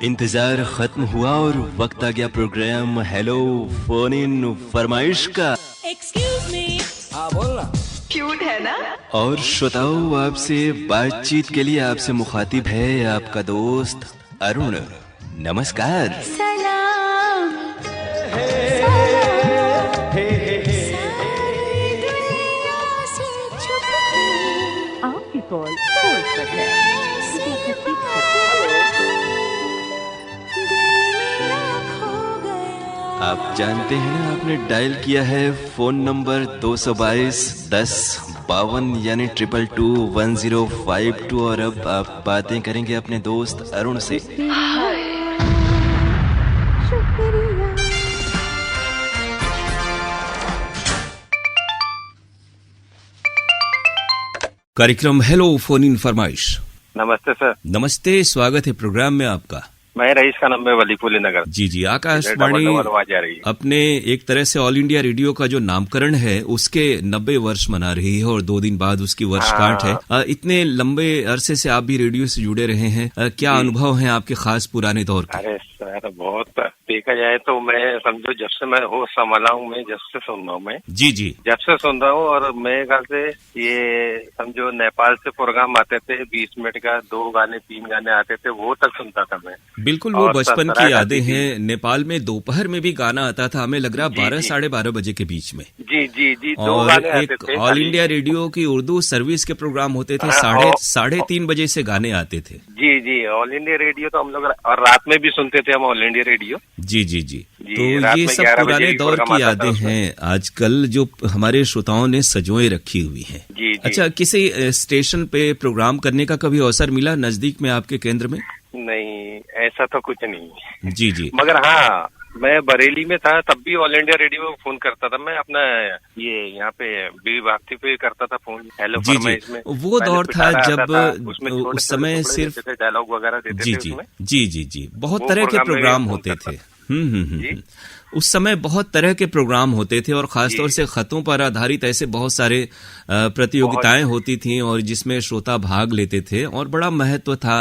इंतजार खत्म हुआ और वक्त आ गया प्रोग्राम हेलो फोन इन फरमाइश का। Excuse me. हाँ बोल ना। क्यूट है ना। और श्रोताओं, आपसे बातचीत के लिए आपसे मुखातिब है आपका दोस्त अरुण। नमस्कार। सलाम आपकी कॉल होल्ड पर है। आप जानते हैं ना, आपने डायल किया है फोन नंबर 222 10 52 यानी 2221 और अब आप बातें करेंगे अपने दोस्त अरुण से। कार्यक्रम हेलो फोन इन फरमाइश। नमस्ते सर। नमस्ते, स्वागत है प्रोग्राम में आपका। मैं रईस का नंबर वलीपुली नगर। जी, आकाशवाणी आवाज आ रही है। अपने एक तरह से ऑल इंडिया रेडियो का जो नामकरण है उसके 90 वर्ष मना रही है और 2 दिन बाद उसकी वर्षगांठ है। इतने लंबे अरसे से आप भी रेडियो से जुड़े रहे हैं, क्या अनुभव है आपके खास पुराने दौर के? अरे सर, बहुत देखा जाए तो मैं समझो जब से मैं होश संभाला हूँ, मैं जब से सुन रहा हूँ, मैं जी जब से सुन रहा हूँ। और मेरे ख्याल से ये समझो नेपाल से प्रोग्राम आते थे 20 मिनट का, 2 गाने 3 गाने आते थे, वो तक सुनता था मैं। बिल्कुल, वो बचपन की यादें हैं। नेपाल में दोपहर में भी गाना आता था, हमें लग रहा 12 साढ़े 12 बजे के बीच में। जी 2 और गाने आते एक थे। ऑल इंडिया रेडियो की उर्दू सर्विस के प्रोग्राम होते थे, साढ़े 3 बजे से गाने आते थे। जी ऑल इंडिया रेडियो तो हम लोग और रात में भी सुनते थे हम ऑल इंडिया रेडियो। जी तो ये सब पुराने दौर की यादें हैं, आजकल जो हमारे श्रोताओं ने सजोए रखी हुई हैं। जी। अच्छा, किसी स्टेशन पे प्रोग्राम करने का कभी अवसर मिला नजदीक में आपके केंद्र में? नहीं, ऐसा तो कुछ नहीं। जी मगर हाँ, मैं बरेली में था तब भी ऑल इंडिया रेडियो फोन करता था मैं अपना, ये यहाँ पे बीवी भागती पे करता था फोन हेलो फरमाइश में। वो दौर था जब उस समय सिर्फ डायलॉग वगैरह देते थे उसमें। जी बहुत तरह के प्रोग्राम होते थे। उस समय बहुत तरह के प्रोग्राम होते थे और खासतौर से खतों पर आधारित ऐसे बहुत सारे प्रतियोगिताएं होती थी और जिसमें श्रोता भाग लेते थे और बड़ा महत्व था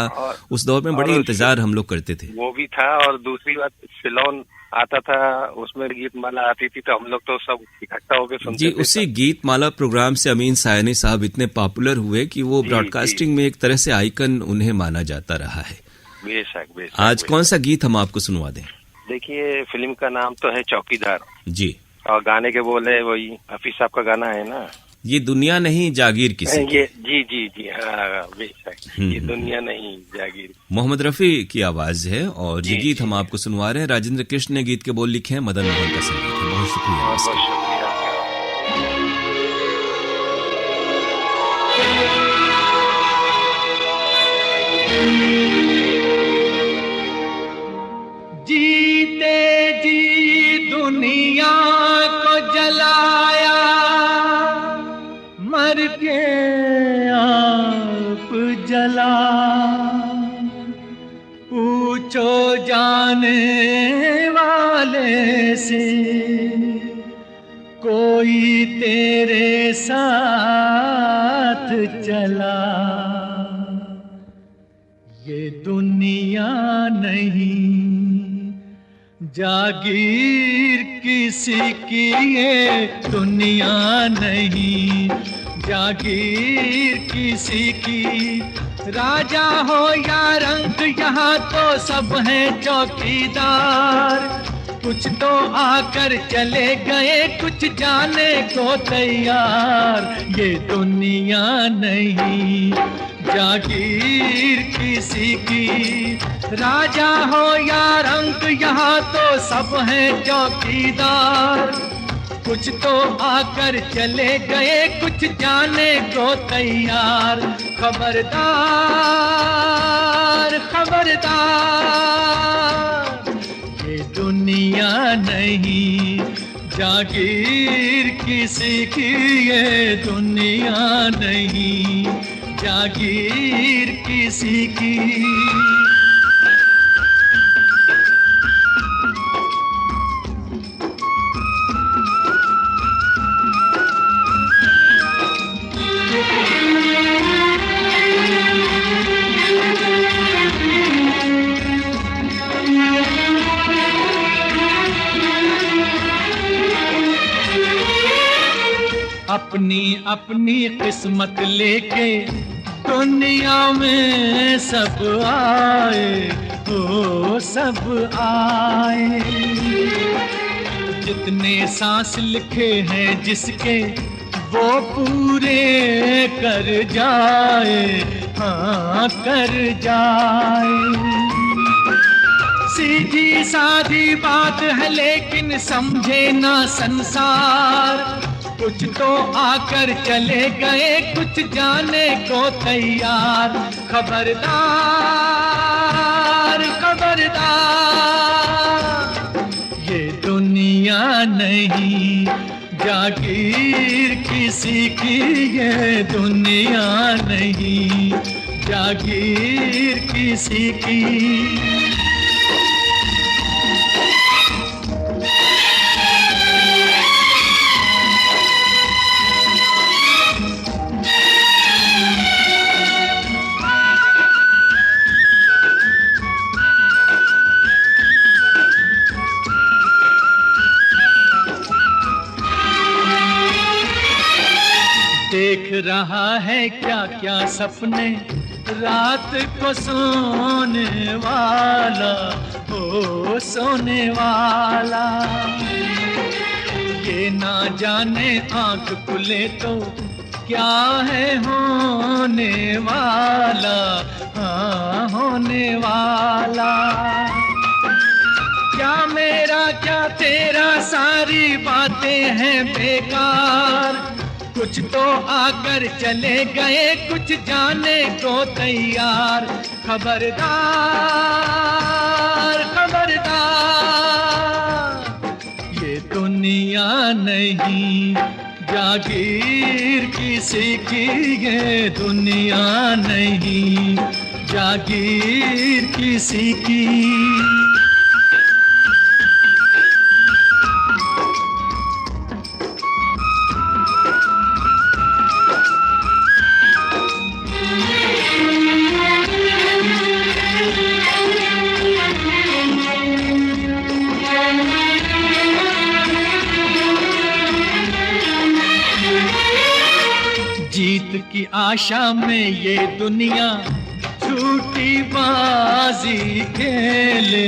उस दौर में, बड़ी इंतजार हम लोग करते थे। वो भी था और दूसरी बात सिलोन आता था, उसमें गीत माला आती थी तो हम लोग तो सब इकट्ठा होकर सुनते थे। उसी गीत माला प्रोग्राम से अमीन सायनी साहब इतने पॉपुलर हुए कि वो ब्रॉडकास्टिंग में एक तरह से आइकन उन्हें माना जाता रहा है। बेशक। आज कौन सा गीत हम आपको सुनवा दें? देखिए, फिल्म का नाम तो है चौकीदार जी, और गाने के बोले वही हाफिज साहब का गाना है ना, ये दुनिया नहीं जागीर किसी की। ये जी हाँ बेशक, ये दुनिया नहीं जागीर। मोहम्मद रफी की आवाज है और ये गीत हम आपको सुनवा रहे हैं। राजेंद्र कृष्ण ने गीत के बोल लिखे हैं, मदन मोहन का संगीत है। बहुत शुक्रिया। जीते जी दुनिया को जलाया, मर के आप जला, पूछो जाने वाले से कोई तेरे साथ चला। ये दुनिया नहीं जागीर किसी की, ये दुनिया नहीं जागीर किसी की। राजा हो या रंक यहाँ तो सब हैं चौकीदार, कुछ तो आकर चले गए, कुछ जाने को तैयार। ये दुनिया नहीं जागीर किसी की। राजा हो या रंक यहाँ तो सब हैं चौकीदार, कुछ तो आकर चले गए, कुछ जाने को तैयार। खबरदार ये दुनिया नहीं जागीर किसी की, ये दुनिया नहीं जागीर किसी की। अपनी अपनी किस्मत लेके दुनिया में सब आए, ओ सब आए। जितने सांस लिखे हैं जिसके वो पूरे कर जाए, हाँ कर जाए। सीधी सादी बात है लेकिन समझे ना संसार, कुछ तो आकर चले गए कुछ जाने को तैयार। खबरदार खबरदार, ये दुनिया नहीं जागीर किसी की, ये दुनिया नहीं जागीर किसी की। देख रहा है क्या क्या सपने रात को सोने वाला, ओ सोने वाला। ये ना जाने आंख खुले तो क्या है होने वाला, हाँ होने वाला। क्या मेरा क्या तेरा सारी बातें हैं बेकार, कुछ तो आकर चले गए कुछ जाने को तैयार। खबरदार खबरदार, ये दुनिया नहीं जागीर किसी की, ये दुनिया नहीं जागीर किसी की। जीत की आशा में ये दुनिया झूठी बाजी खेले,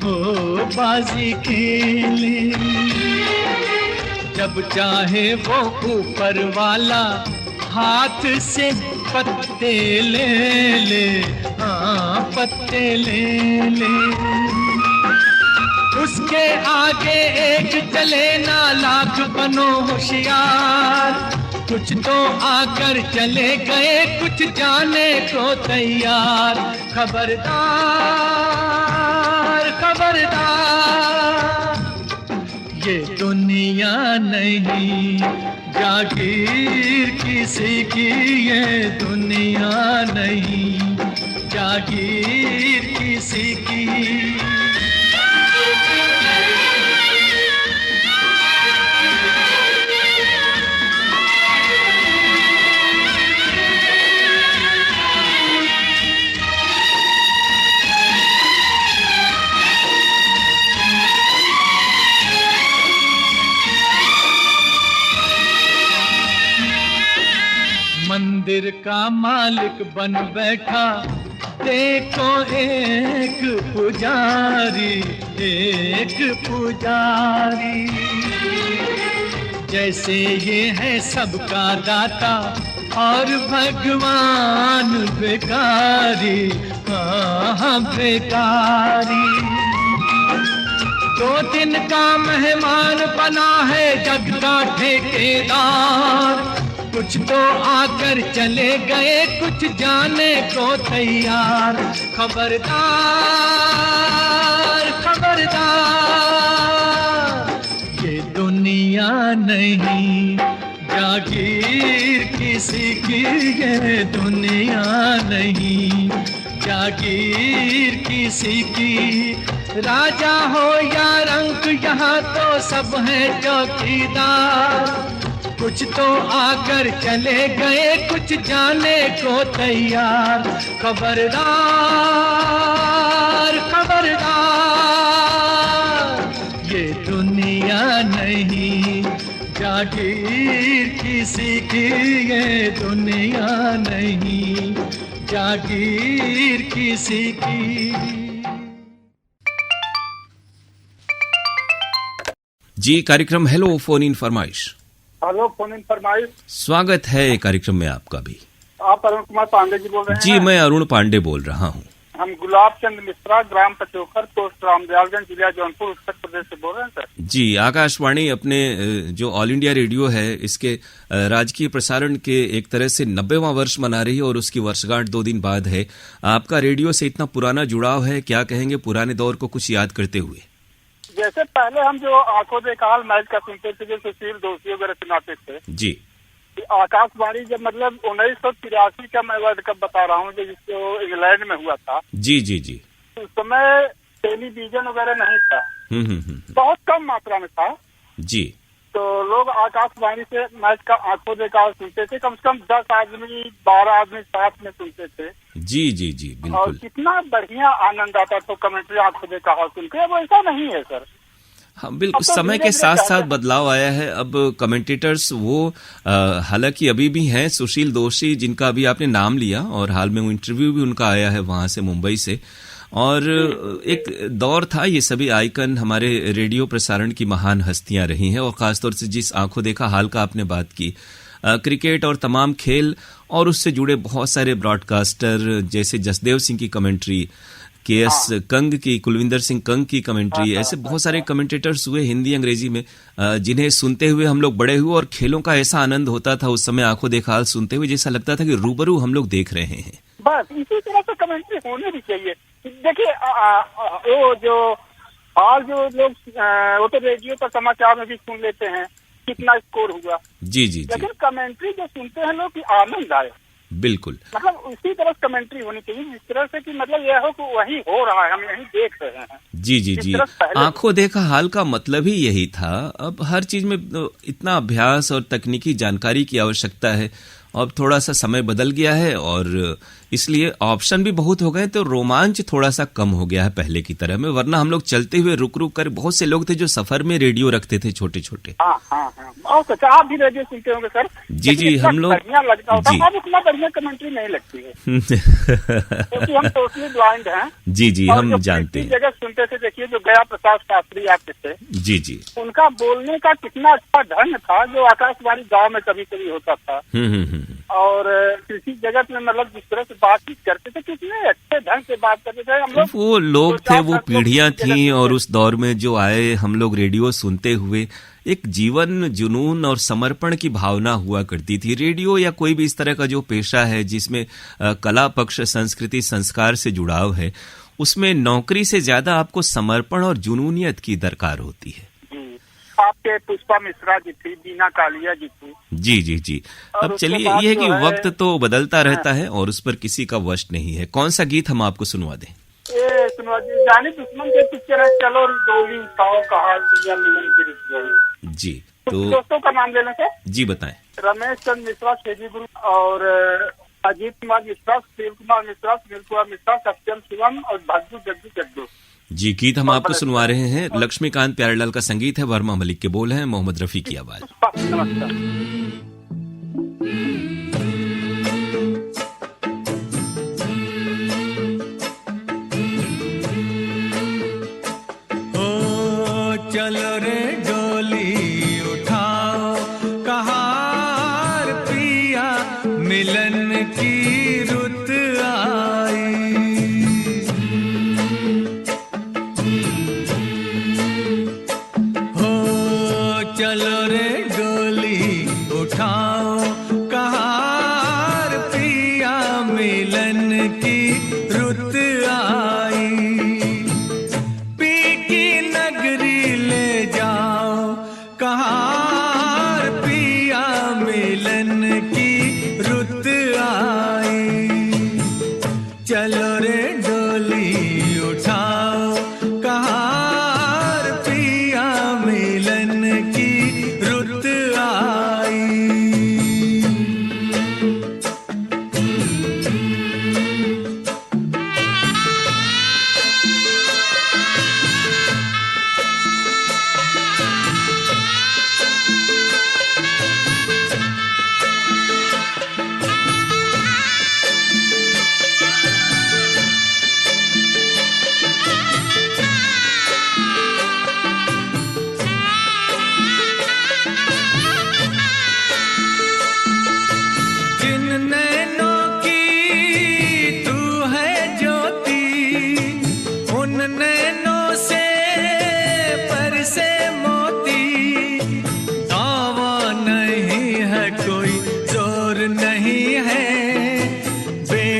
हो बाजी खेले। जब चाहे वो ऊपर वाला हाथ से पत्ते ले ले, हाँ पत्ते ले ले। उसके आगे एक चले ना लाख बनो होशियार, कुछ तो आकर चले गए कुछ जाने को तैयार। खबरदार खबरदार, ये दुनिया नहीं जागीर किसी की, ये दुनिया नहीं जागीर किसी की। मंदिर का मालिक बन बैठा देखो एक पुजारी, एक पुजारी। जैसे ये है सबका दाता और भगवान भिखारी, हाँ भिखारी। 2 दिन का मेहमान बना है जग का ठेकेदार, कुछ तो आकर चले गए कुछ जाने को तैयार। खबरदार खबरदार, ये दुनिया नहीं जागीर किसी की, ये दुनिया नहीं जागीर किसी की। राजा हो या रंक यहाँ तो सब है चौकीदार, कुछ तो आकर चले गए कुछ जाने को तैयार। खबरदार खबरदार, ये दुनिया नहीं जागीर किसी की ये दुनिया नहीं, जागीर किसी की। जी, कार्यक्रम हेलो फोन इन फरमाइश। हेलो फोन इन फरमाइश। स्वागत है कार्यक्रम में आपका भी। आप अरुण कुमार पांडे जी बोल रहे हैं? जी, मैं अरुण पांडे बोल रहा हूँ। हम गुलाब चंद मिश्रा, ग्राम पचोखर, पोस्ट रामदयालगंज, जिला जौनपुर, उत्तर प्रदेश से बोल रहे हैं सर। जी, आकाशवाणी अपने जो ऑल इंडिया रेडियो है इसके राजकीय प्रसारण के एक तरह से 90वां वर्ष मना रही है और उसकी वर्षगांठ 2 दिन बाद है। आपका रेडियो से इतना पुराना जुड़ाव है, क्या कहेंगे पुराने दौर को कुछ याद करते हुए? जैसे पहले हम जो आंखों देखा हाल मैच का सुनते थे, जो सुशील दोषी वगैरह सुनाते थे जी। आकाशवाणी जब मतलब 1983 का मैं वर्ल्ड कप बता रहा हूँ, जो इंग्लैंड में हुआ था। जी जी जी। उस समय टेलीविजन वगैरह नहीं था, बहुत कम मात्रा में था जी। तो लोग आकाशवाणी से मैच का आंखों देखा सुनते थे, कम से कम 10 आदमी 12 आदमी साथ में सुनते थे। जी जी जी, और बिल्कुल। कितना बढ़िया आनंद आता था कमेंट्री आंखों देखा हाल सुन के। अब ऐसा नहीं है सर। हाँ बिल्कुल, अब तो समय के धीरे-धीरे साथ साथ पहले- बदलाव आया है। अब कमेंटेटर्स वो हालांकि अभी भी हैं, सुशील दोषी जिनका अभी आपने नाम लिया और हाल में वो इंटरव्यू भी उनका आया है वहां से, मुंबई से। और एक दौर था, ये सभी आइकन हमारे रेडियो प्रसारण की महान हस्तियां रही हैं। और खासतौर से जिस आंखों देखा हाल का आपने बात की, क्रिकेट और तमाम खेल और उससे जुड़े बहुत सारे ब्रॉडकास्टर जैसे जसदेव सिंह की कमेंट्री, केएस कंग की, कुलविंदर सिंह कंग की कमेंट्री, ऐसे बहुत सारे कमेंटेटर्स हुए हिंदी अंग्रेजी में, जिन्हें सुनते हुए हम लोग बड़े हुए और खेलों का ऐसा आनंद होता था उस समय आंखों देखा हाल सुनते हुए, जैसा लगता था कि रूबरू हम लोग देख रहे हैं। बस इसी तरह से कमेंट्री होनी भी चाहिए। देखिए वो जो हाल जो लोग वो तो रेडियो पर समाचार में भी सुन लेते हैं कितना स्कोर हुआ। जी जी जी, लेकिन कमेंट्री जो सुनते हैं लोग की आनंद आए, बिल्कुल। मतलब उसी तरह कमेंट्री होनी चाहिए जिस तरह से कि मतलब यह हो कि वही हो रहा है, हम यही देख रहे हैं। जी जी जी, आंखों देखा हाल का मतलब ही यही था। अब हर चीज में इतना अभ्यास और तकनीकी जानकारी की आवश्यकता है। अब थोड़ा सा समय बदल गया है और इसलिए ऑप्शन भी बहुत हो गए, तो रोमांच थोड़ा सा कम हो गया है पहले की तरह में। वरना हम लोग चलते हुए रुक रुक कर, बहुत से लोग थे जो सफर में रेडियो रखते थे छोटे छोटे। हाँ हाँ हाँ, और सर आप भी रेडियो सुनते होंगे सर? जी जी, हम लोग बढ़िया लगता होता जी। है। अब इतना बढ़िया कमेंट्री नहीं लगती है क्योंकि हम टोटली ब्लाइंड हैं। जी जी, और हम जो जानते हैं। जगह सुनते थे, देखिए जो गया प्रसाद शास्त्री आते थे, जी जी। उनका बोलने का कितना अच्छा ढंग था, जो आकाशवाणी गांव में कभी कभी होता था। और कृषि जगत में मतलब जिस तरह से बातचीत करते थे, कितने अच्छे ढंग से बात करते थे हम लोग। वो लोग थे, वो पीढ़ियां थी जगत और में उस दौर में जो आए, हम लोग रेडियो सुनते हुए एक जीवन जुनून और समर्पण की भावना हुआ करती थी। रेडियो या कोई भी इस तरह का जो पेशा है जिसमें कला पक्ष, संस्कृति, संस्कार से जुड़ाव है, उसमें नौकरी से ज्यादा आपको समर्पण और जुनूनियत की दरकार होती है। आपके पुष्पा मिश्रा जी थी, बीना कालिया जी थी। जी जी जी। और अब उसके चलिए, बाद ये है जो कि है- वक्त तो बदलता रहता है और उस पर किसी का वश नहीं है। कौन सा गीत हम आपको सुनवा दें? ये सुनो जी, जानी दुश्मन के पिक्चर है चलो डोली उठाओ कहा दिया मिलन की रिश्ते। जी, कुछ तो दोस्तों का नाम ले लें सर? जी बताएं। रमेश चंद्र मिश्रा, शेजी गुरु, और अजीत कुमार मिश्रा, शिव कुमार मिश्रा, सुनील कुमार मिश्रा, सत्यम शिवम और भज्जू जग्गू जग्गू। जी, गीत हम आपको सुनवा रहे हैं। लक्ष्मीकांत प्यारेलाल का संगीत है, वर्मा मलिक के बोल हैं, मोहम्मद रफी की आवाज। नमस्कार। चलो रे डोली उठाओ कहार पिया मिलन की रुत आई। हो चलो रे डोली उठाओ कहार पिया मिलन की रुत आई। कहार पिया मिलन की रुत आई। चलो रे डोली उठाओ कहार पिया मिलन की रुत आई।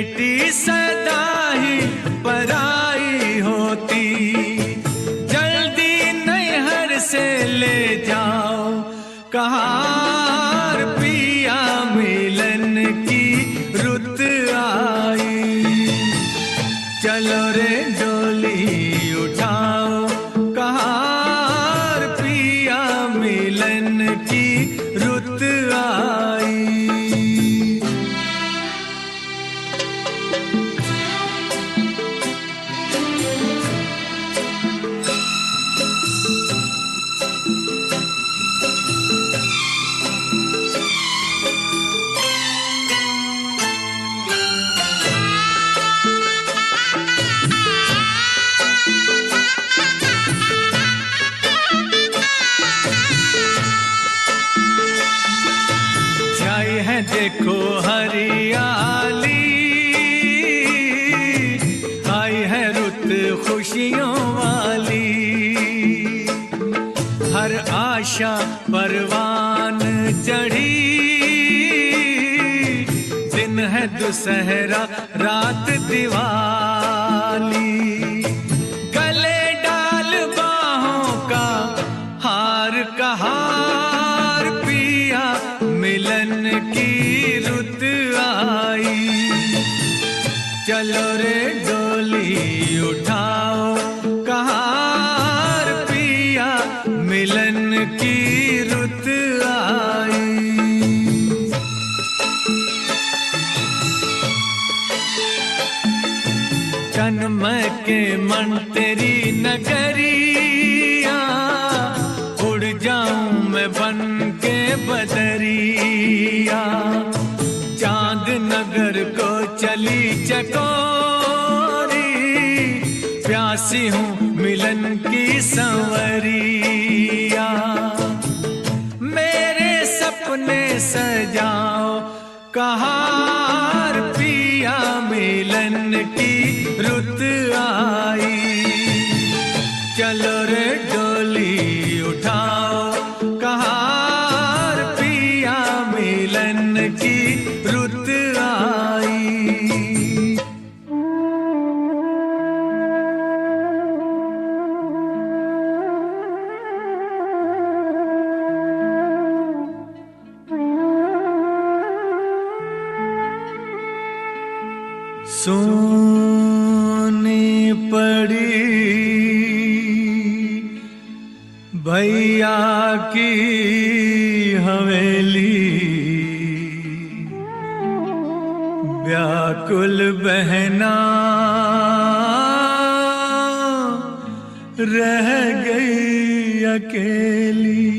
बेटी सदा ही पराई होती, जल्दी नैहर से ले जाओ कहार, पिया मिलन की रुत आई। चलो रे डोली उठाओ कहार, पिया मिलन की रुत आई। देखो हरियाली, आई है रुत खुशियों वाली, हर आशा परवान चढ़ी, दिन है दुसहरा रात दिवाली, गले डाल बाहों का हार कहार, पिया मिलन की रुत आई। चलो रे डोली उठाओ कहार, पिया मिलन की रुत आई। तन्मय के मन तेरी नगरिया, उड़ जाऊं मैं बन के बदरिया, चांद नगर को चली चकोरी, प्यासी हूँ मिलन की संवरिया, मेरे सपने सजाओ कहार, पिया मिलन की रुत आई। चलो रे डोली उठाओ कहार, पिया मिलन की रुत आई। सोनी पड़ी भैया की हवेली, व्याकुल बहना रह गई अकेली,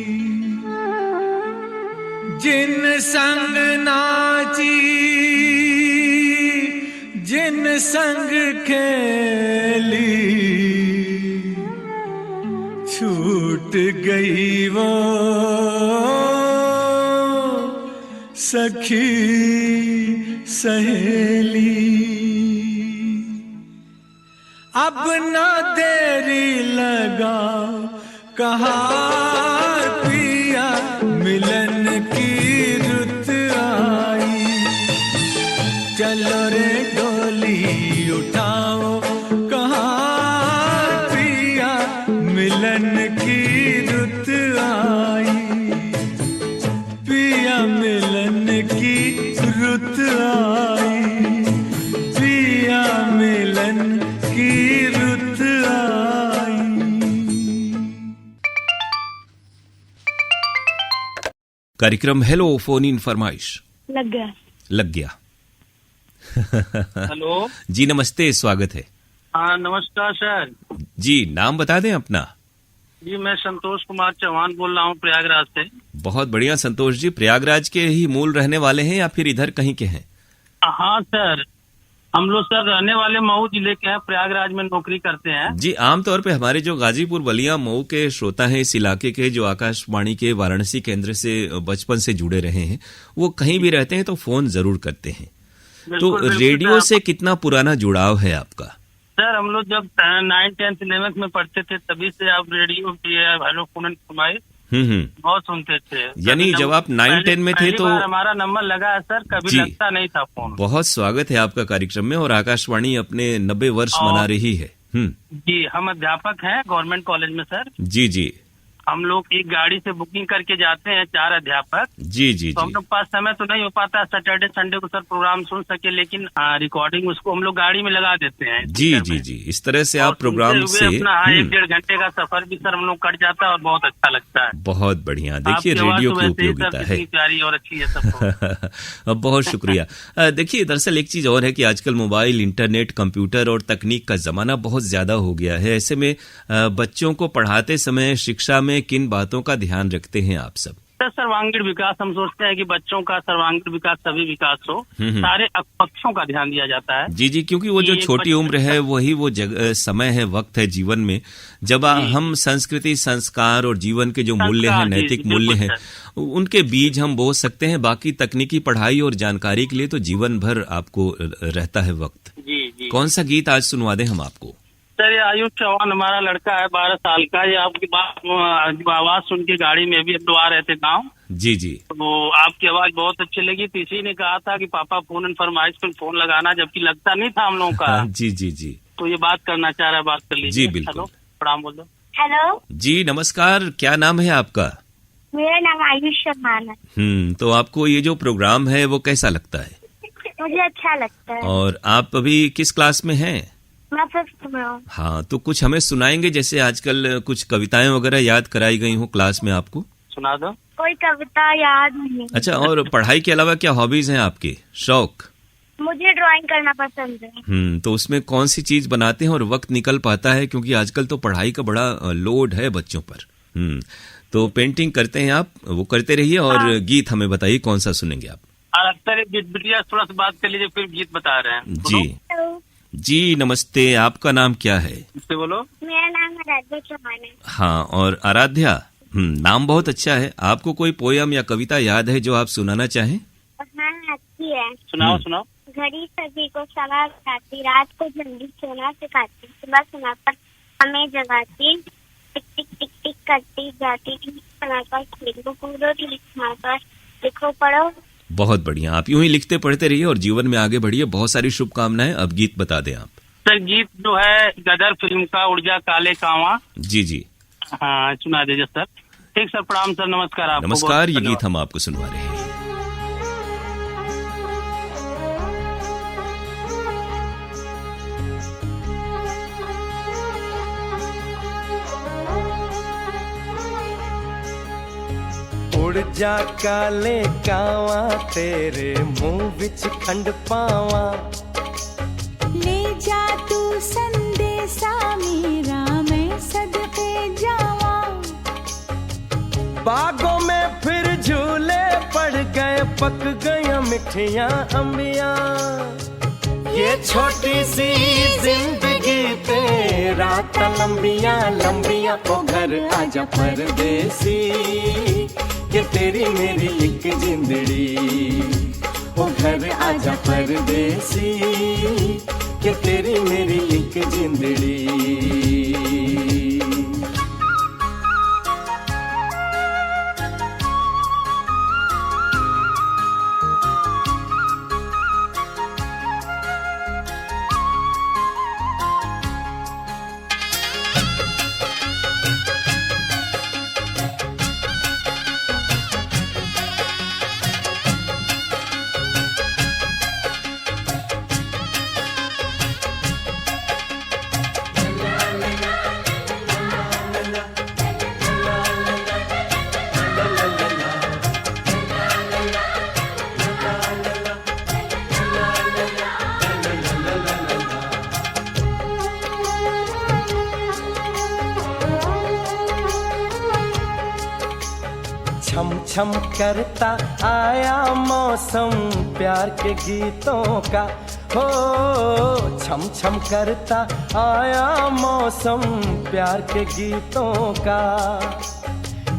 जिन संग नाची जिन संग खेली, छूट गई वो सखी सहेली, अब न देरी लगाओ कहार, पिया मिलन की रुत आई। चलो रे डोली उठाओ कहार, पिया मिलन की रुत आई, पिया मिलन की रुत आई, पिया मिलन की रुत आई। कार्यक्रम हेलो फोन इन फरमाइश लग गया। हेलो जी नमस्ते, स्वागत है। हाँ नमस्कार सर जी, नाम बता दें अपना। जी मैं संतोष कुमार चौहान बोल रहा हूँ प्रयागराज से। बहुत बढ़िया संतोष जी, प्रयागराज के ही मूल रहने वाले हैं या फिर इधर कहीं के हैं? हाँ सर, हम लोग सर रहने वाले मऊ जिले के हैं, प्रयागराज में नौकरी करते हैं। जी, आमतौर पे हमारे जो गाजीपुर बलिया मऊ के श्रोता हैं इस इलाके के, जो आकाशवाणी के वाराणसी केंद्र से बचपन से जुड़े रहे हैं, वो कहीं भी रहते हैं तो फोन जरूर करते हैं। तो रेडियो से कितना पुराना जुड़ाव है आपका? सर हम लोग जब 9th 10th 11th में पढ़ते थे तभी से आप रेडियो की हेलो फोन इन फरमाइश बहुत सुनते थे। यानी जब आप 9-10 में थे तो हमारा नंबर लगा है सर, कभी लगता नहीं था फोन। बहुत स्वागत है आपका कार्यक्रम में, और आकाशवाणी अपने 90 वर्ष मना रही है। जी, हम अध्यापक हैं गवर्नमेंट कॉलेज में सर। जी जी। हम लोग एक गाड़ी से बुकिंग करके जाते हैं, 4 अध्यापक। जी जी तो हम लोग पास समय तो नहीं हो पाता सैटरडे संडे को सर प्रोग्राम सुन सके, लेकिन रिकॉर्डिंग उसको हम लोग गाड़ी में लगा देते हैं। जी जी जी, इस तरह से आप प्रोग्राम से अपना 1-1.5 घंटे का सफर भी सर हम लोग कट जाता है और बहुत अच्छा लगता है। बहुत बढ़िया। देखिए रेडियो की उपयोगिता है, प्यारी और अच्छी है सबको। बहुत शुक्रिया। देखिए दरअसल एक चीज और है कि आजकल मोबाइल, इंटरनेट, कंप्यूटर और तकनीक का जमाना बहुत ज्यादा हो गया है। ऐसे में बच्चों को पढ़ाते समय शिक्षा में किन बातों का ध्यान रखते हैं आप सब? सर्वांगीण विकास, हम सोचते हैं कि बच्चों का सर्वांगीण विकास सभी विकास हो, सारे पक्षों का ध्यान दिया जाता है। जी जी, क्योंकि वो जो छोटी उम्र है वही वो समय है, वक्त है जीवन में जब हम संस्कृति, संस्कार और जीवन के जो मूल्य हैं, नैतिक मूल्य हैं, उनके बीज हम बो सकते हैं। बाकी तकनीकी पढ़ाई और जानकारी के लिए तो जीवन भर आपको रहता है वक्त। जी जी। कौन सा गीत आज सुनवा दें हम आपको? सर ये आयुष चौहान हमारा लड़का है, 12 साल का। ये आपकी बात आवाज सुन के गाड़ी में भी हम लोग आ रहे थे गाँव। जी जी। तो आपकी आवाज बहुत अच्छी लगी, तो इसी ने कहा था कि पापा फोन एंड फरमाइश पर फोन लगाना, जबकि लगता नहीं था हम लोगों का। जी जी जी। तो ये बात करना चाह रहा है, बात कर लीजिए। जी बिल्कुल। प्रणाम बोल दो। हेलो जी नमस्कार, क्या नाम है आपका? मेरा नाम आयुष चौहान है। तो आपको ये जो प्रोग्राम है वो कैसा लगता है? मुझे अच्छा लगता है। और आप अभी किस क्लास में हैं? मैं 5th में हूँ। हाँ, तो कुछ हमें सुनाएंगे, जैसे आजकल कुछ कविताएं वगैरह याद कराई गई हो क्लास में आपको? सुना दो। कोई कविता याद नहीं। अच्छा, और पढ़ाई के अलावा क्या हॉबीज हैं आपके, शौक? मुझे ड्राइंग करना पसंद है। तो उसमें कौन सी चीज बनाते हैं और वक्त निकल पाता है, क्योंकि आजकल तो पढ़ाई का बड़ा लोड है बच्चों पर। तो पेंटिंग करते हैं आप, वो करते रहिए। और गीत हमें बताइए कौन सा सुनेंगे आप? बिटिया थोड़ा सा बात कर लीजिए, फिर गीत बता रहे हैं। जी जी नमस्ते, आपका नाम क्या है? बोलो। मेरा नाम आराध्या चौहान है। हाँ, और आराध्या, नाम बहुत अच्छा है। आपको कोई पोयम या कविता याद है जो आप सुनाना चाहें? हाँ, अच्छी है। सुनाओ सुनाओ। घड़ी सभी को समा बताती, रात को जल्दी सोना सिखाती, सुबह सुना पर हमें जगाती, टिक टिक टिक टिक करती जाती, बनाकर लिखो कूदो लिखा लिखो पढ़ो। बहुत बढ़िया, आप यूं ही लिखते पढ़ते रहिए और जीवन में आगे बढ़िए। बहुत सारी शुभकामनाएं। अब गीत बता दें आप। सर गीत जो है गदर फिल्म का उड़जा काले कावा। जी जी। हाँ सुना दीजिए सर। ठीक सर, प्रणाम सर, नमस्कार आपको। नमस्कार, ये गीत हम आपको सुनवा रहे हैं। उड़ जा काले कावा, तेरे मुंह विच खंड पावा, ले जा तू संदेशा मेरा, मैं सदके जावा। बागों में फिर झूले पड़ गए, पक गया मिठियां अंबिया, ये छोटी सी जिंदगी तेरा लंबिया लंबिया। ओ घर आजा परदेसी, ये तेरी मेरी एक जिंदड़ी, ओ घर आजा परदेसी, ये तेरी मेरी एक जिंदड़ी। छम छम करता आया मौसम प्यार के गीतों का, हो छम छम करता आया मौसम प्यार के गीतों का।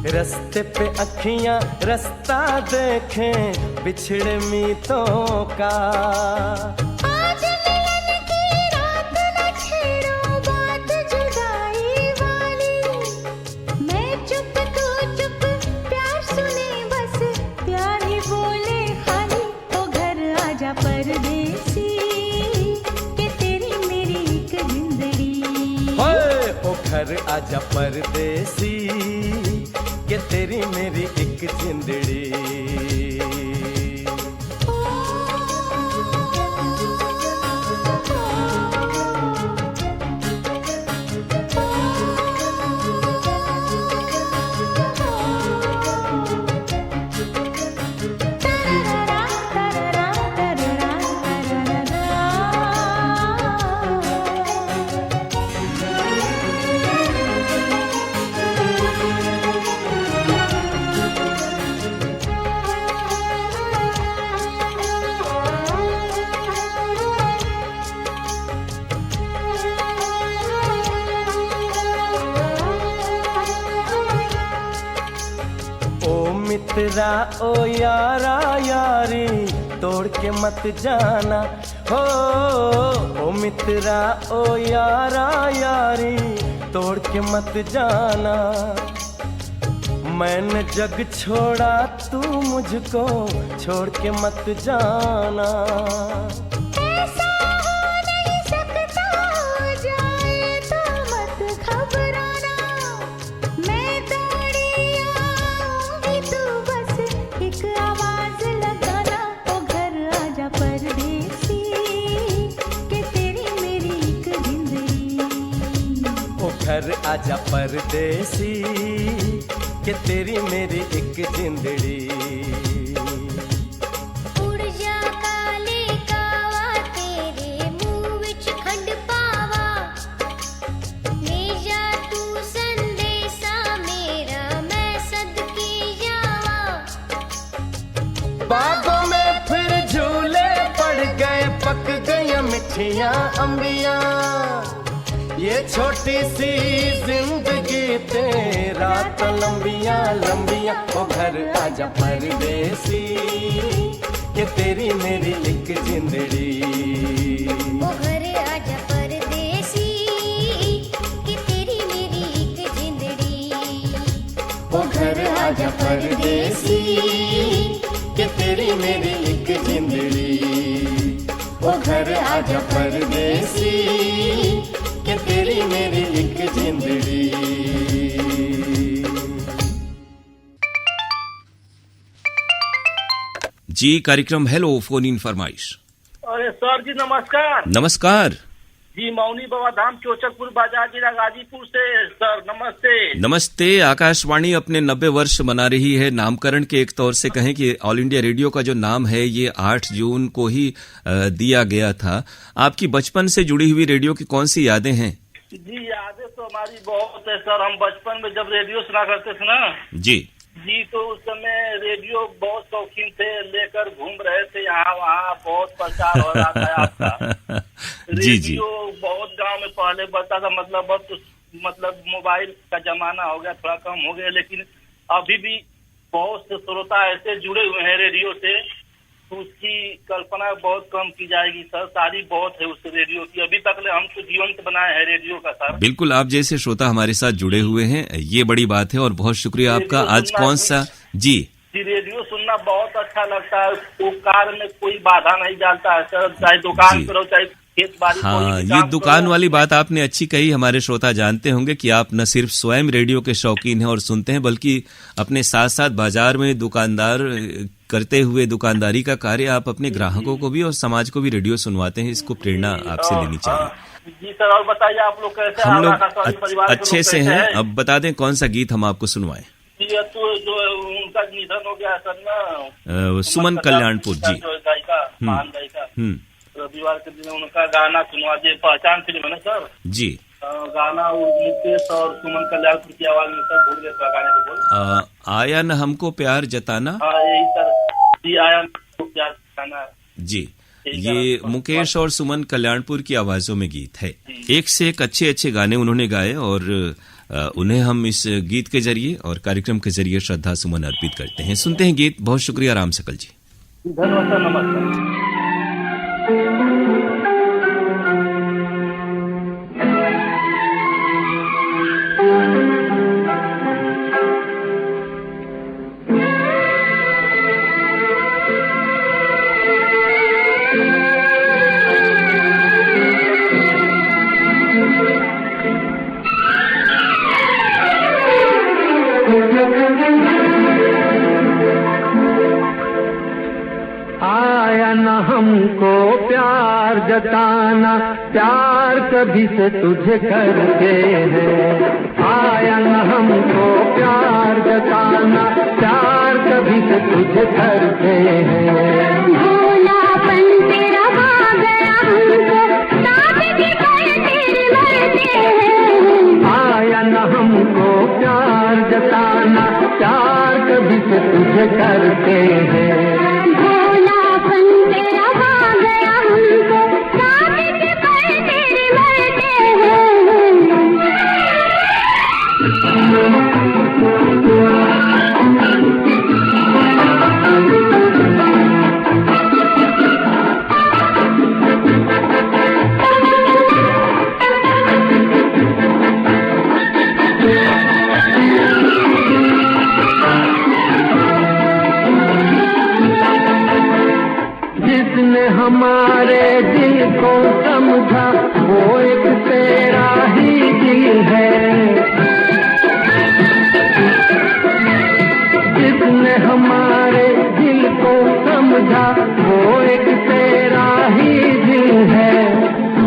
रस्ते पे अखियां रास्ता देखें बिछड़े मीतों का। आज मिलन की रात न छेड़ो बात जुदाई वाली, मैं चुप तू चुप घर आजा परदेसी के तेरी मेरी एक जिंदड़ी। मित्रा ओ यारा यारी तोड़ के मत जाना हो। ओ मित्रा ओ यारा यारी तोड़ के मत जाना। मैंने जग छोड़ा तू मुझको छोड़ के मत जाना। ऐसा हो नहीं सकता, हो जाए तो मत घबराना। मैं दौड़ी आऊंगी, तू बस एक आवाज लगाना। ओ घर आजा परदेसी के तेरी मेरी एक जिंदड़ी। ओ घर आजा परदेसी के तेरी मेरी एक जिंदड़ी। उड़ जा काले कावा तेरे मुंह विच खंड पावा। ले जा तू संदेशा मेरा, मैं सदके जावा। बागों में फिर झूले पड़ गए, पक गई मिठियां अंबियां। ये छोटी सी जिंदगी तेरा तो लंबियां लंबियां। ओ घर आजा परदेसी के तेरी मेरी एक जिंदड़ी। ओ घर आजा परदेसी कि तेरी मेरी एक जिंदड़ी। ओ घर आजा परदेसी के तेरी मेरी एक जिंदड़ी। ओ घर आजा परदेसी के तेरी मेरी एक जिंदड़ी। जी, कार्यक्रम हेलो फोन इन फरमाइश। अरे सर जी नमस्कार। नमस्कार जी, मौनी बाबा धाम चोचकपुर बाजार जिला गाजीपुर से सर, नमस्ते। नमस्ते। आकाशवाणी अपने 90 वर्ष मना रही है। नामकरण के एक तौर से कहें कि ऑल इंडिया रेडियो का जो नाम है ये 8 जून को ही दिया गया था। आपकी बचपन से जुड़ी हुई रेडियो की कौन सी यादें हैं? जी, यादें तो हमारी बहुत है सर। हम बचपन में जब रेडियो सुना करते थे ना जी जी, तो उस समय रेडियो बहुत शौकीन थे, लेकर घूम रहे थे यहाँ वहाँ, बहुत प्रचार हो रहा था आपका। जी जी, रेडियो बहुत गांव में पहले बजता था, मतलब मोबाइल का जमाना हो गया, थोड़ा कम हो गया, लेकिन अभी भी बहुत से श्रोता ऐसे जुड़े हुए हैं रेडियो से, तो उसकी कल्पना बहुत कम की जाएगी सर। तारीफ बहुत है उस रेडियो की, अभी तक हम तो जीवंत बनाए हैं रेडियो का सर। बिल्कुल, आप जैसे श्रोता हमारे साथ जुड़े हुए हैं, ये बड़ी बात है और बहुत शुक्रिया आपका। आज कौन सा जी रेडियो सुनना बहुत अच्छा लगता है। वो कार में कोई बाधा नहीं डालता है सर, चाहे दुकान करो चाहे खेत बाड़ी। हाँ, ये दुकान वाली बात आपने अच्छी कही। हमारे श्रोता जानते होंगे कि आप न सिर्फ स्वयं रेडियो के शौकीन हैं और सुनते हैं, बल्कि अपने साथ साथ बाजार में दुकानदार करते हुए दुकानदारी का कार्य आप अपने ग्राहकों को भी और समाज को भी रेडियो सुनवाते हैं। इसको प्रेरणा आपसे लेनी चाहिए। जी सर, और बताइए आप लोग कैसे? हम लोग अच्छे से हैं। अब बता दें कौन सा गीत हम आपको सुनवाएं। तो जो उनका निधन हो गया सर ना, सुमन कल्याणपुर जी, गायिका, महान गायिका, रविवार के दिन उनका गाना सुनवा दिए। पहचान फिल्म है ना सर जी। गाना मुकेश और सुमन कल्याणपुर की आवाज में सर, भूल गए गाने को बोल। आया न हमको प्यार जताना। हाँ यही सर जी, आया हमको प्यार जताना जी। ये मुकेश और सुमन कल्याणपुर की आवाजों में गीत है। एक से एक अच्छे अच्छे गाने उन्होंने गाए और उन्हें हम इस गीत के जरिए और कार्यक्रम के जरिए श्रद्धा सुमन अर्पित करते हैं। सुनते हैं गीत। बहुत शुक्रिया राम सकल जी। धन्यवाद, नमस्कार। प्यार जताना, प्यार कभी से तुझे करते हैं। आया न हमको प्यार जताना, प्यार कभी से तुझे करते हैं। भोलापन तेरा आ गया हमको, सादगी पर तेरे मरते हैं। आया न हमको प्यार जताना, प्यार कभी से तुझे करते हैं। भोलापन तेरा आ गया हमको, सादगी पर तेरे मरते हैं। जिसने हमारे दिल को समझा, वो एक तेरा ही दिल है। जिसने हमारे दिल को समझा, वो एक तेरा ही दिल है।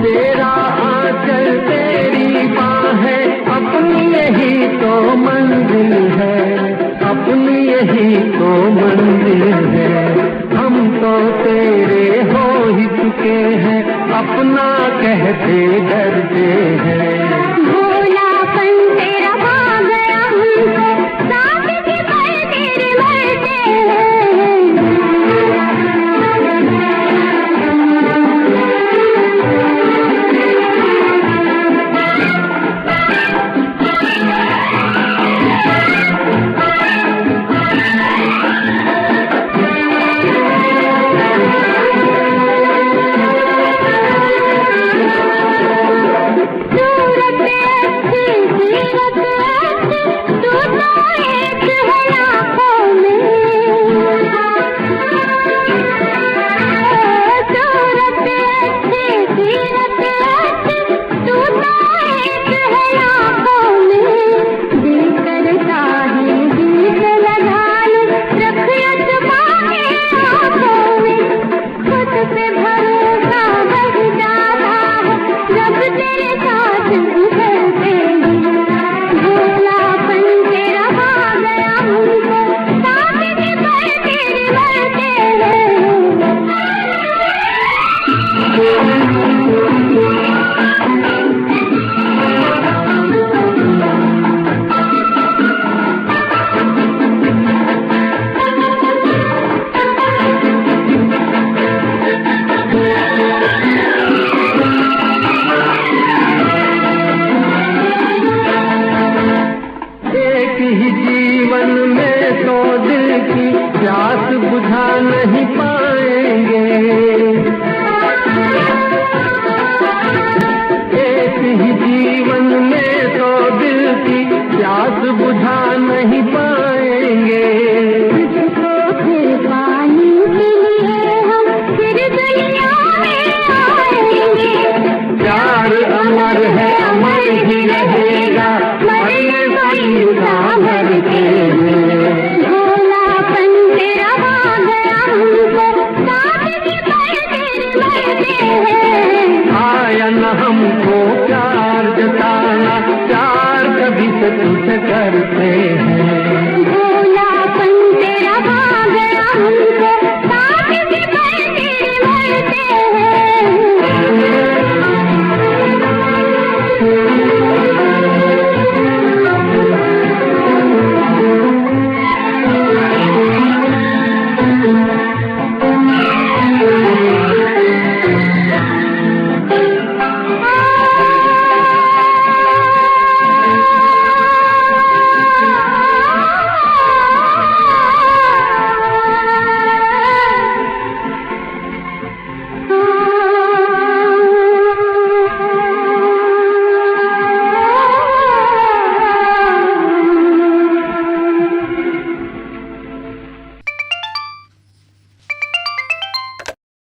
तेरा आंचल तेरी बाहें, अपनी यही तो मंजिल है, अपनी यही तो मंजिल है। हम तो तेरे हो ही चुके हैं, अपना कहते डरते हैं। भोलापन तेरा आ गया हमको, सादगी पर तेरे मरते हैं।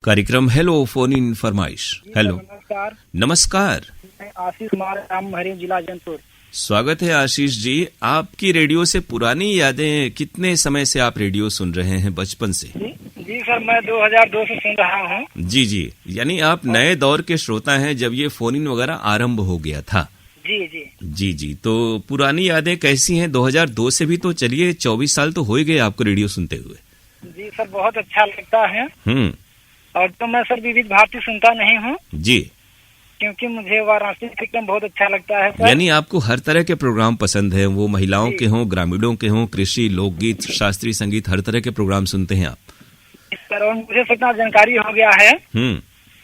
कार्यक्रम हेलो फोन फरमाइश। हेलो, नमस्कार। नमस्कार। मैं आशीष कुमार, राम महरी, जिला जौनपुर। स्वागत है आशीष जी। आपकी रेडियो से पुरानी यादें, कितने समय से आप रेडियो सुन रहे हैं, बचपन से? जी सर, मैं 2002 से सुन रहा हूँ। जी जी, यानी आप नए दौर के श्रोता हैं जब ये फोन इन वगैरह आरंभ हो गया था। जी जी जी जी, तो पुरानी यादें कैसी हैं? 2002 से भी तो चलिए 24 साल तो हो ही गए आपको रेडियो सुनते हुए। जी सर, बहुत अच्छा लगता है। और तो मैं सर विविध भारती सुनता नहीं हूँ जी, क्योंकि मुझे वाराणसी कार्यक्रम बहुत अच्छा लगता है सर। यानी आपको हर तरह के प्रोग्राम पसंद है, वो महिलाओं के हों, ग्रामीणों के हों, कृषि, लोकगीत, शास्त्रीय संगीत, हर तरह के प्रोग्राम सुनते हैं आप। सर, और मुझे इतना जानकारी हो गया है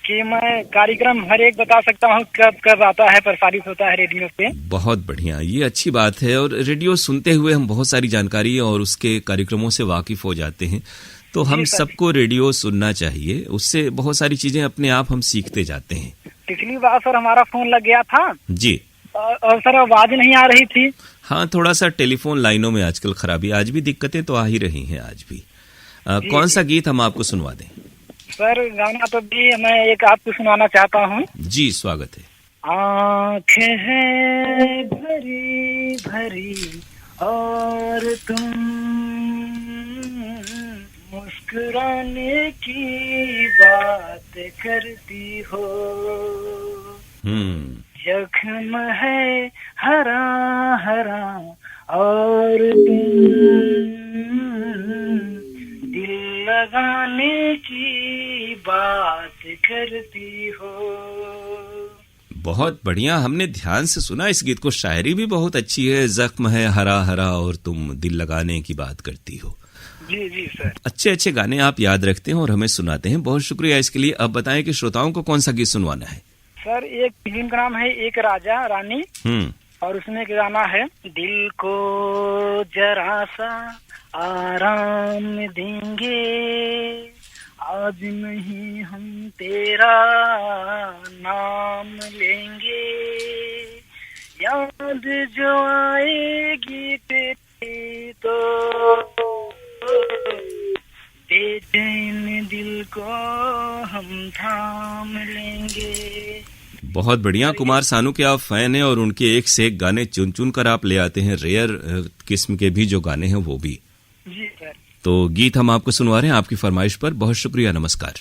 कि मैं कार्यक्रम हर एक बता सकता हूँ कब कब आता है, प्रसारित होता है रेडियो पे। बहुत बढ़िया, ये अच्छी बात है। और रेडियो सुनते हुए हम बहुत सारी जानकारी और उसके कार्यक्रमों से वाकिफ हो जाते हैं। तो हम सबको रेडियो सुनना चाहिए, उससे बहुत सारी चीजें अपने आप हम सीखते जाते हैं। पिछली बार सर हमारा फोन लग गया था जी, और सर आवाज नहीं आ रही थी। हाँ, थोड़ा सा टेलीफोन लाइनों में आजकल खराबी, आज भी दिक्कतें तो आ ही रही हैं आज भी। कौन सा गीत हम आपको सुनवा दें? सर गाना तो भी मैं एक आपको सुनाना चाहता हूँ। जी, स्वागत है। आँखें हैं भरी भरी और तुम मुस्कुराने की बात करती हो, जख्म है हरा हरा और दिल लगाने की बात करती हो। बहुत बढ़िया, हमने ध्यान से सुना इस गीत को। शायरी भी बहुत अच्छी है, जख्म है हरा हरा और तुम दिल लगाने की बात करती हो। जी जी सर, अच्छे अच्छे गाने आप याद रखते हैं और हमें सुनाते हैं, बहुत शुक्रिया इसके लिए। अब बताएं कि श्रोताओं को कौन सा गीत सुनवाना है? सर एक फिल्म का नाम है एक राजा रानी, और उसमें एक गाना है, दिल को जरा सा आराम देंगे, आज नहीं हम तेरा नाम लेंगे, याद जो आएगी तेरी तो बेचैन दिल को हम थाम लेंगे। बहुत बढ़िया, कुमार सानू के आप फैन हैं और उनके एक से एक गाने चुन चुन कर आप ले आते हैं, रेयर किस्म के भी जो गाने हैं वो भी। जी सर, तो गीत हम आपको सुनवा रहे हैं आपकी फरमाइश पर। बहुत शुक्रिया, नमस्कार।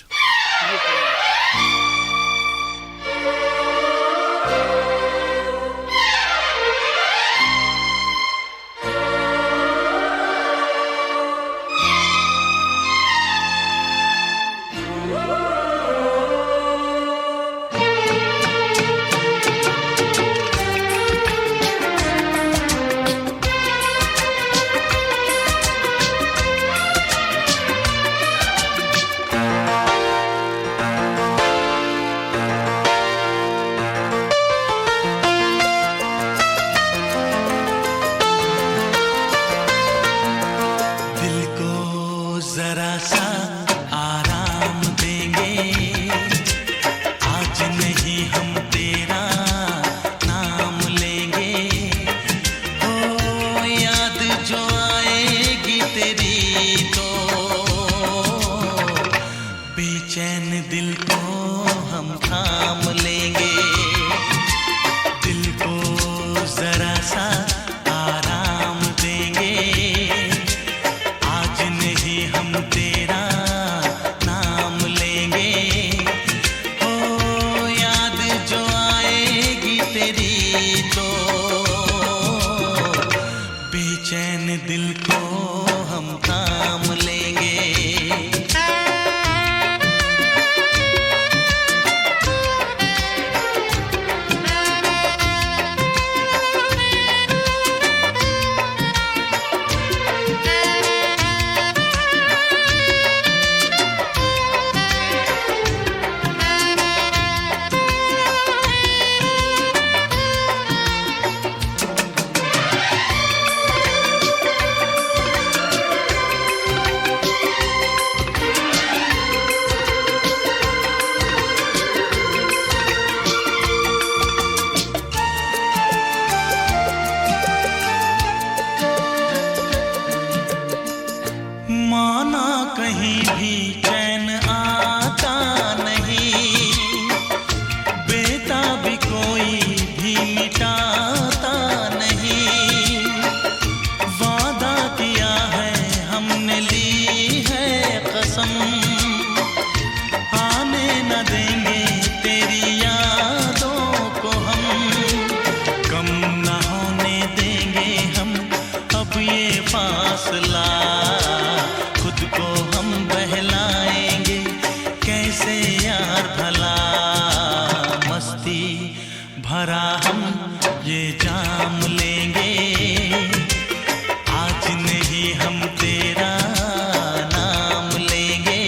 भरा हम ये जाम लेंगे, आज नहीं हम तेरा नाम लेंगे।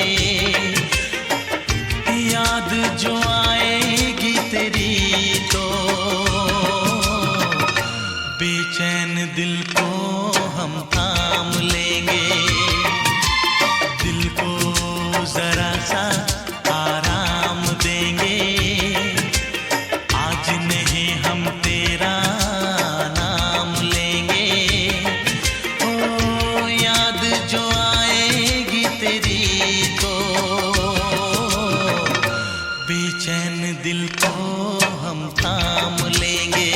याद जो आएगी तेरी तो बेचैन दिल को हम थाम लेंगे। दिल को जरा सा आराम देंगे, आज नहीं हम तेरा नाम लेंगे। ओ याद जो आएगी तेरी तो बेचैन दिल को हम थाम लेंगे।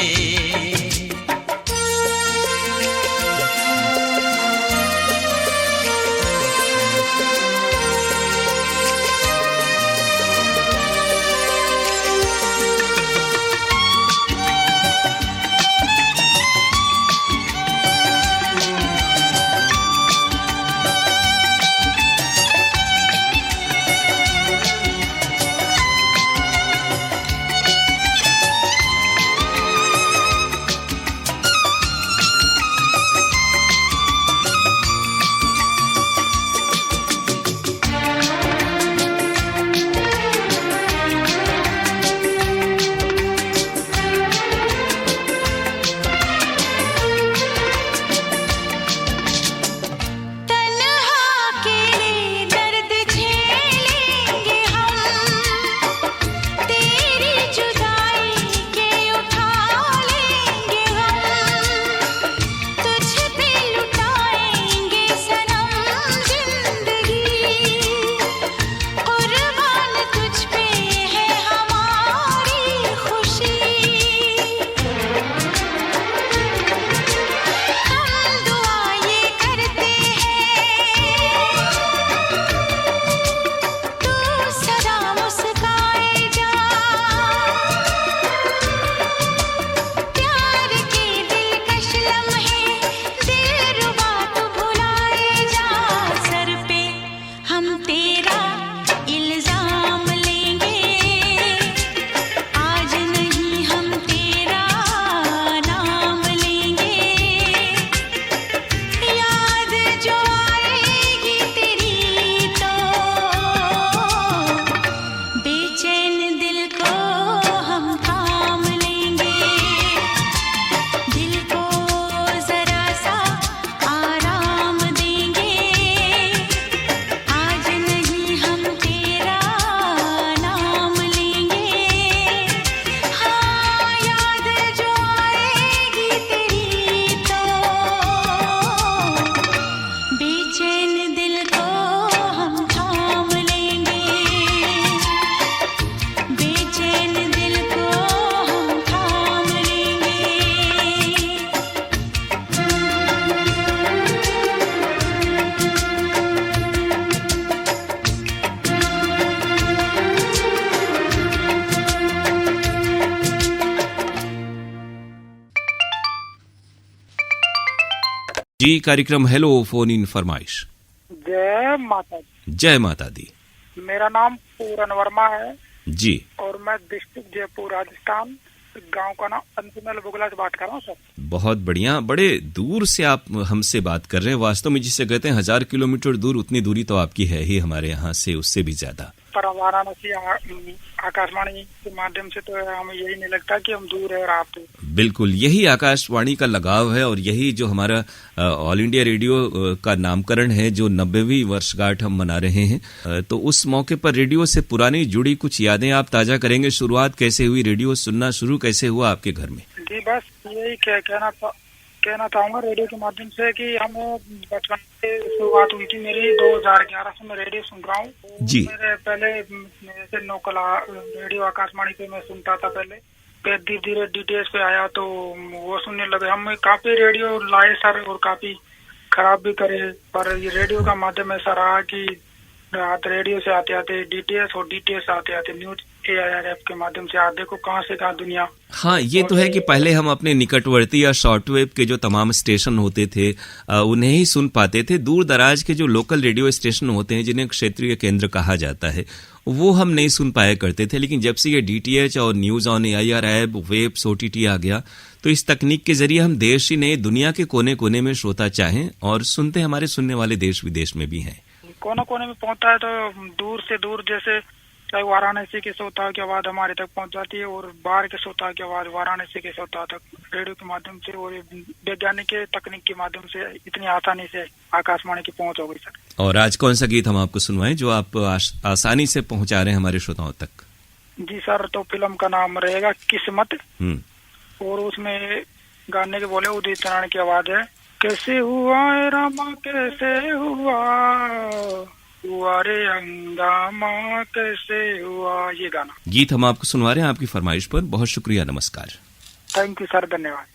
जी कार्यक्रम हेलो फोन इन फरमाइश। जय माता दी। जय माता दी। मेरा नाम पूरन वर्मा है जी, और मैं डिस्ट्रिक्ट जयपुर राजस्थान, गांव का नाम अंतिमल बुगला से बात कर रहा हूँ सर। बहुत बढ़िया, बड़े दूर से आप हमसे बात कर रहे हैं। वास्तव में जिसे कहते हैं 1000 किलोमीटर दूर, उतनी दूरी तो आपकी है ही हमारे यहाँ से, उससे भी ज्यादा। पर वाराणसी आकाशवाणी के माध्यम से तो हमें यही नहीं लगता कि हम दूर है और आप दूर। बिल्कुल, यही आकाशवाणी का लगाव है और यही जो हमारा ऑल इंडिया रेडियो का नामकरण है, जो 90वीं वर्षगांठ हम मना रहे हैं। तो उस मौके पर रेडियो से पुरानी जुड़ी कुछ यादें आप ताजा करेंगे। शुरुआत कैसे हुई, रेडियो सुनना शुरू कैसे हुआ आपके घर में? जी बस यही कहना चाहूंगा रेडियो के माध्यम से कि हम बचपन से शुरुआत हुई थी मेरी 2011 से मैं रेडियो सुन रहा हूँ जी। मेरे पहले से नौकला रेडियो आकाशवाणी पे मैं सुनता था पहले, फिर धीरे धीरे डीटीएच पे आया तो वो सुनने लगे। हम काफी रेडियो लाए सर और काफी खराब भी करे, पर ये रेडियो का माध्यम ऐसा रहा कि रात रेडियो से आते आते डीटीएच और डीटीएच आते आते न्यूज AIR ऐप के माध्यम से। आप देखो कहाँ से कहाँ दुनिया। हाँ, ये तो है कि पहले हम अपने निकटवर्ती या शॉर्टवेव के जो तमाम स्टेशन होते थे उन्हें ही सुन पाते थे। दूर दराज के जो लोकल रेडियो स्टेशन होते हैं जिन्हें क्षेत्रीय केंद्र कहा जाता है, वो हम नहीं सुन पाया करते थे। लेकिन जब से ये DTH और news on AIR app, webs, OTT आ गया, तो इस तकनीक के जरिए हम देश ही नहीं दुनिया के कोने कोने में श्रोता चाहें और सुनते, हमारे सुनने वाले देश विदेश में भी हैं। कोने कोने में पहुंचता है तो दूर से दूर, जैसे चाहे वाराणसी के श्रोता की आवाज हमारे तक पहुंच जाती है और बाहर के श्रोता की आवाज वाराणसी के श्रोता तक रेडियो के माध्यम से और वैज्ञानिक के तकनीक के माध्यम से इतनी आसानी से आकाशवाणी की पहुंच हो गई सर। और आज कौन सा गीत हम आपको सुनवाएं जो आप आसानी से पहुंचा रहे हैं हमारे श्रोताओं तक? जी सर, तो फिल्म का नाम रहेगा किस्मत और उसमें गाने के बोले उदित नारायण की आवाज है। कैसे हुआ है रामा कैसे हुआ रे हंगामा कैसे हुआ, ये गाना। गीत हम आपको सुनवा रहे हैं आपकी फरमाइश पर। बहुत शुक्रिया, नमस्कार। थैंक यू सर, धन्यवाद।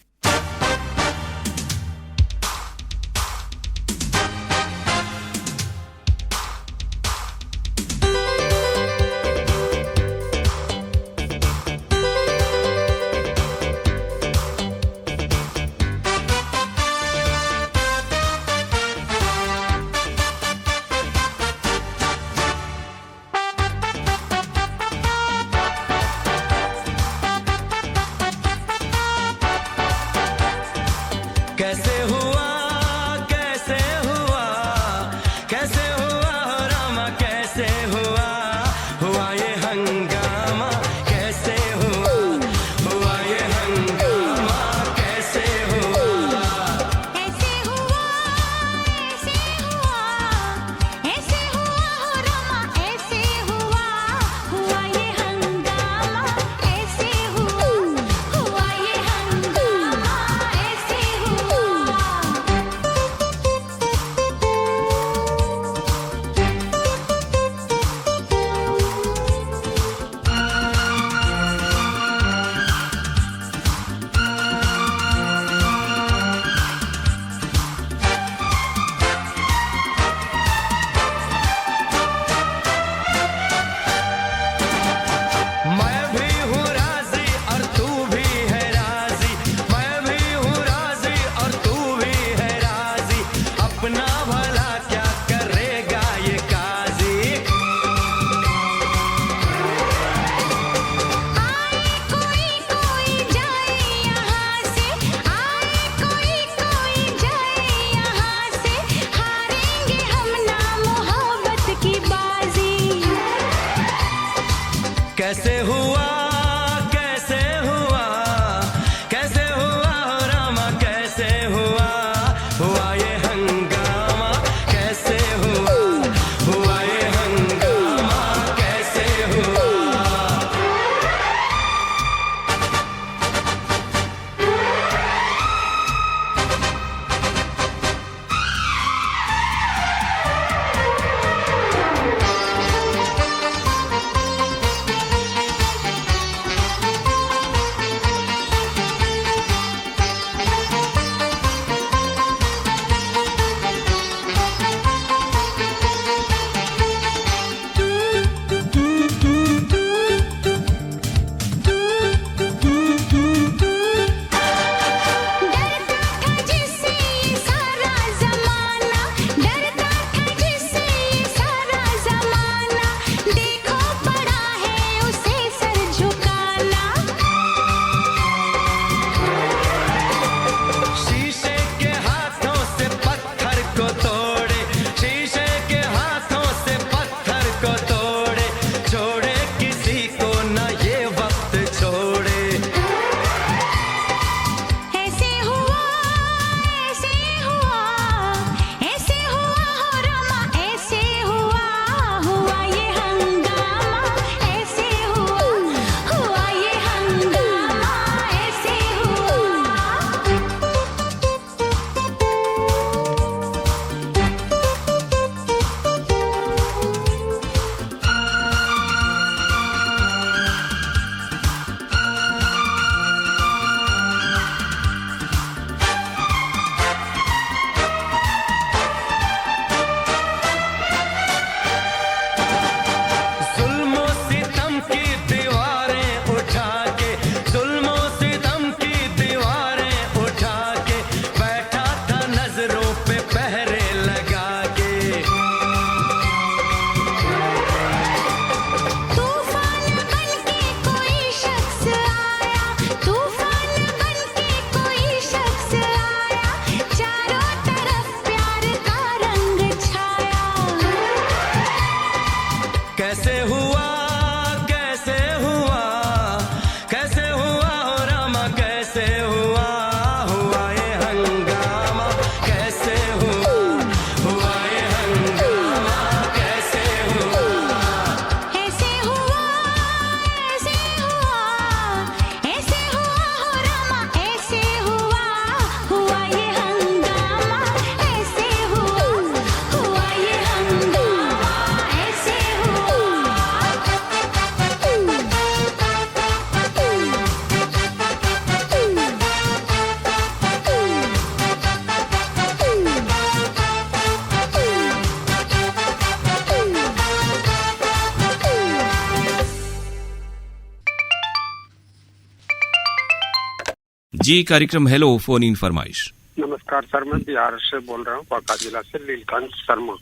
जी, कार्यक्रम हेलो फोन इन फरमाइश। नमस्कार सर, मैं बिहार से बोल रहा हूँ, बांका जिला से नीलकंठ शर्मा।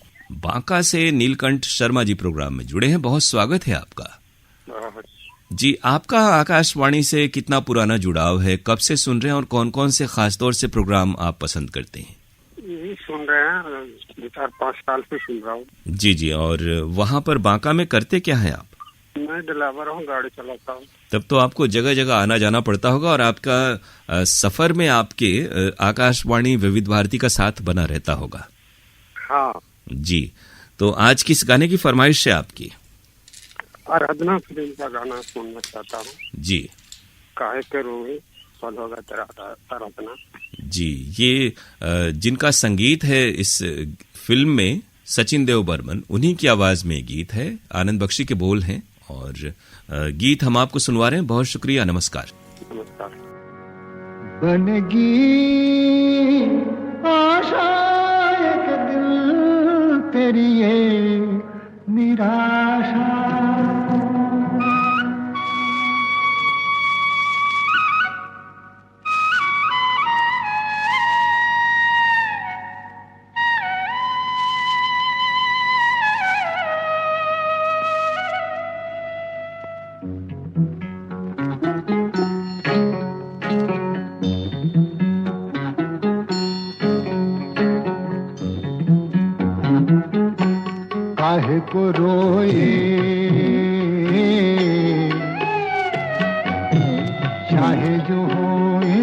बांका से नीलकंठ शर्मा जी प्रोग्राम में जुड़े हैं, बहुत स्वागत है आपका। जी, आपका आकाशवाणी से कितना पुराना जुड़ाव है, कब से सुन रहे हैं और कौन कौन से खास तौर से प्रोग्राम आप पसंद करते हैं? यही सुन रहे हैं, 4-5 साल से सुन रहा हूँ। जी जी, और वहाँ पर बांका में करते क्या हैं आप? मैं ड्राइवर हूँ, गाड़ी चलाता हूँ। तब तो आपको जगह जगह आना जाना पड़ता होगा और आपका सफर में आपके आकाशवाणी विविध भारती का साथ बना रहता होगा। हाँ जी, तो आज किस गाने की फरमाइश है आपकी? आराधना फिल्म का गाना सुनना चाहता हूँ। जी, काहे के रोए फल होगा तेरा आराधना। जी, ये जिनका संगीत है इस फिल्म में सचिन देव बर्मन, उन्हीं की आवाज में गीत है, आनंद बख्शी के बोल हैं और गीत हम आपको सुनवा रहे हैं। बहुत शुक्रिया, नमस्कार। नमस्कार। बनेगी आशा एक दिल तेरी ये निराशा, काहे को रोए चाहे जो होए,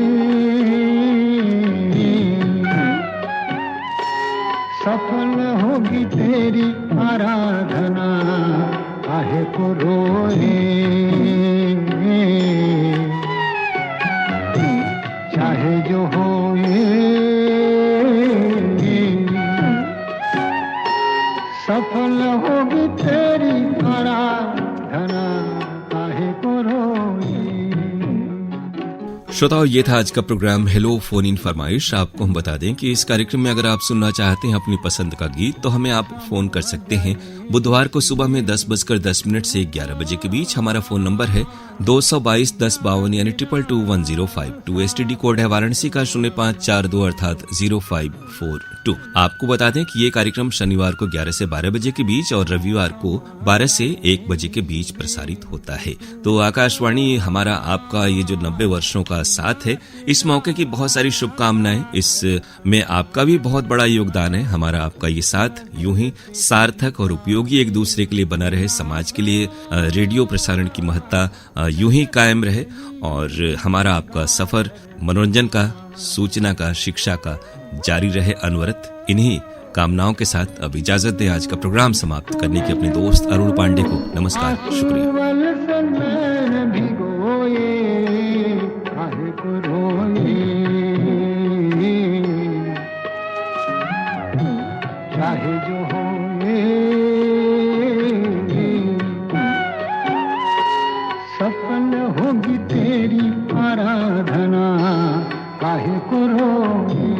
सफल होगी तेरी आराधना। काहे को रोए चाहे जो होए, सफल होगी तेरी आराधना। काहे को रोए। श्रोताओं, ये था आज का प्रोग्राम हेलो फोन इन फरमाइश। आपको हम बता दें कि इस कार्यक्रम में अगर आप सुनना चाहते हैं अपनी पसंद का गीत तो हमें आप फोन कर सकते हैं। बुधवार को सुबह में 10:10 से 11 बजे के बीच हमारा फोन नंबर है 222-1052 यानी 222105। एसटीडी कोड है वाराणसी का 0542 अर्थात 0542। आपको बता दें कि ये कार्यक्रम शनिवार को 11 से 12 बजे के बीच और रविवार को 12 से 1 बजे के बीच प्रसारित होता है। तो आकाशवाणी हमारा आपका ये जो 90 वर्षों का साथ है, इस मौके की बहुत सारी शुभकामनाएं। इसमें आपका भी बहुत बड़ा योगदान है। हमारा आपका ये साथ यूं ही सार्थक और उपयोगी एक दूसरे के लिए बना रहे, समाज के लिए रेडियो प्रसारण की महत्ता यूं ही कायम रहे और हमारा आपका सफर मनोरंजन का, सूचना का, शिक्षा का जारी रहे अनवरत। इन्हीं कामनाओं के साथ अब इजाजत दें आज का प्रोग्राम समाप्त करने की अपने दोस्त अरुण पांडे को। नमस्कार, शुक्रिया। चाहे जो होए, सफल होगी तेरी आराधना। काहे को रोए।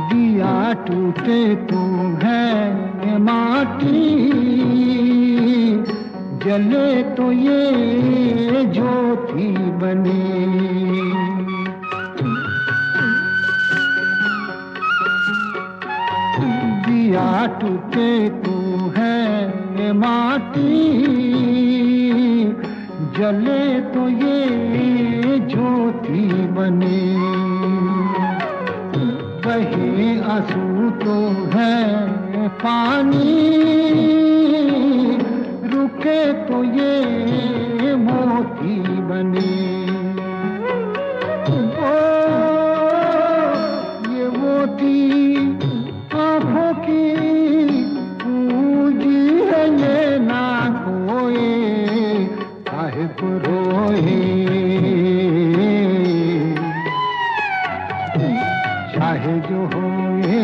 दिया टूटे तू है माटी, जले तो ये ज्योति बने। दिया टूटे तू है माटी, जले तो ये ज्योति बने। बहे आंसू तो है पानी, रुके तो ये मोती बने। ओ ये मोती आंखों की पूंजी है, ये ना खोए। काहे को रोए चाहे जो होए,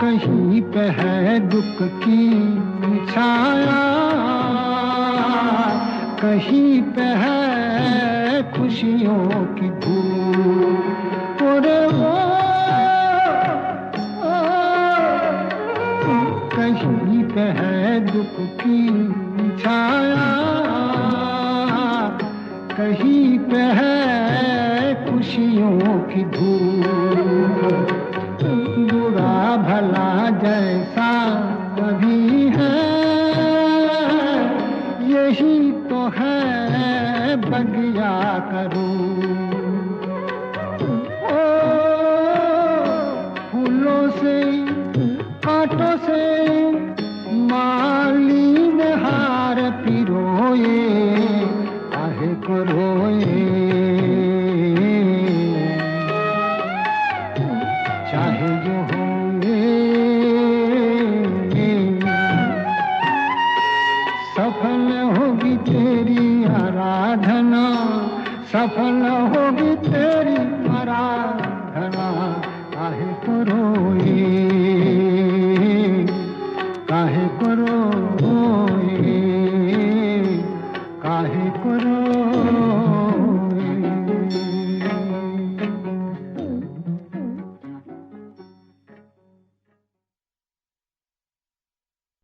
कहीं पे है दुख की छाया, कहीं पे है खुशियों की धूप। अरे वो कहीं पे है दुख की छाया, कहीं पे है खुशियों की धूप। बुरा भला जैसा कभी है, यही तो है बगिया करूं। ओ फूलों से कांटों से माली ने हार पिरोए, काहे को रोए। चाहे जो होए सफल होगी तेरी आराधना, सफल होगी तेरी आराधना। काहे को रोए, काहे को